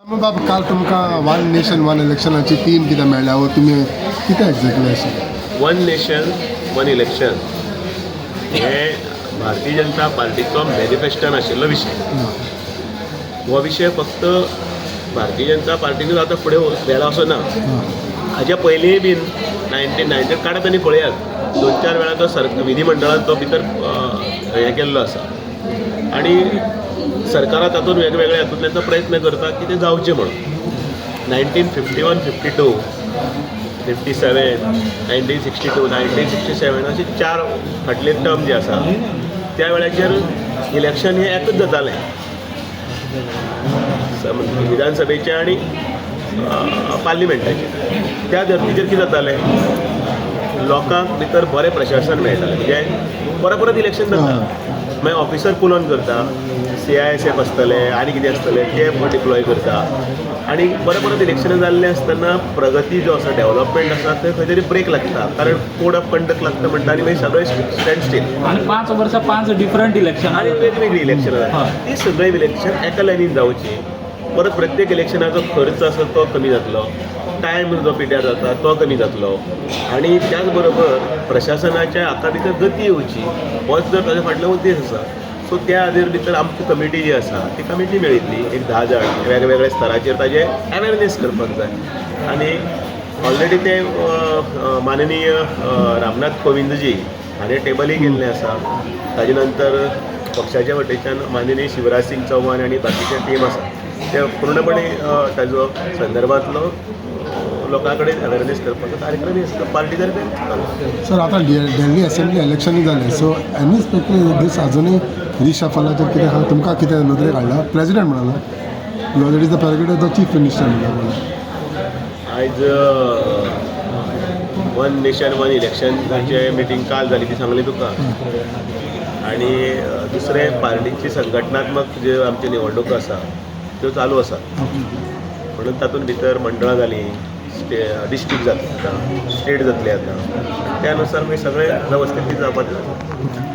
मग बाबा काल तुमकां वन नेशन वन इलेक्शनाची थीम कितें मेळ्ळ्या व तुमी कितें एक्झॅक्टली अशें वन नेशन वन इलेक्शन हे भारतीय जनता पार्टीचो मॅनिफेस्टोन आशिल्लो विशय. हो विशय फक्त भारतीय जनता पार्टीनूच आतां फुडें वेला असो ना. हाज्या पयलींय बीन 1990 काडत आनी पळयात 2-4 वेळा तो विधिमंडळांत तो भितर हें केल्लो आसा आनी सरकारा तातूंत वेगवेगळ्या हातूंतल्यान तो प्रयत्न करता की तें जावचें म्हणून. 1951-52, 57, 1962, 1967 अशे 4 फाटले टर्म जे आसा त्या वेळाचेर इलेक्शन हें एकच जातालें विधानसभेचें आनी पार्लिमेंटाचें. त्या धर्तीचेर कितें जातालें, लोकांक भितर बरें प्रशासन मेळटालें. म्हणजे परत इलेक्शन जाता, मागीर ऑफिसर पुल ऑन करता, CISF आसतले आनी कितें आसतलें ते डिप्लॉय करता आनी परत इलेक्शनां जाल्लें आसतना प्रगती जो आसा, डेव्हलपमेंट आसा थंय खंय तरी ब्रेक लागता, कारण कोड ऑफ कंडक्ट लागता म्हणटा आनी मागीर सगळें स्टँड स्टील. आणि 5 वर्सां 5 डिफरंट इलेक्शन आनी वेगवेगळी इलेक्शनां जाता. ती सगळीं इलेक्शन एका लायनीन जावची. परत प्रत्येक इलेक्शनाचो खर्च आसा तो कमी जातलो, टायम जो पिड्यार जाता तो कमी जातलो आनी त्याच बरोबर प्रशासनाच्या हाका भितर गती येवची होच जर ताच्या फाटलो उद्देश आसा. सो त्या हाजेर भितर आमची कमिटी जी आसा ती कमिटी मेळिल्ली, एक 10 जाण वेगवेगळ्या स्तराचेर ताजे अवेरनेस करपाक जाय. आनी ऑलरेडी ते माननीय रामनाथ कोविंदजी हाणें टेबलय केल्लें आसा. ताजे नंतर पक्षाच्या वटेच्यान माननीय शिवराज सिंग चौहान आनी बाकीचे टीम आसा ते पूर्णपणे ताजो संदर्भांतलो लोकां कडेन अवेरनेस करपाचो कार्यक्रम आसता पार्टी तर्फे. सर आतां दिल्ली असेंब्ली इलेक्शनूय जालें, सो एनी स्पेक्युलेट दीस अजुनूय रिशफलाचेर कितें आहा तुमकां कितें नदरेक हाडला? प्रेजिडेंट म्हणला already the president of the chief minister म्हणला. आयज वन नेशन वन इलेक्शनाचे मिटींग काल जाली ती सांगली तुका. आनी दुसरें पार्टीची संघटनात्मक ज्यो आमच्यो निवडणुको आसा त्यो चालू आसा, म्हणून तातूंत भितर मंडळां जालीं, डिस्ट्रिक्ट जाता, स्टेट जातले आतां, त्या अनुसार मागीर सगळें वेवस्थीत जावपाचें.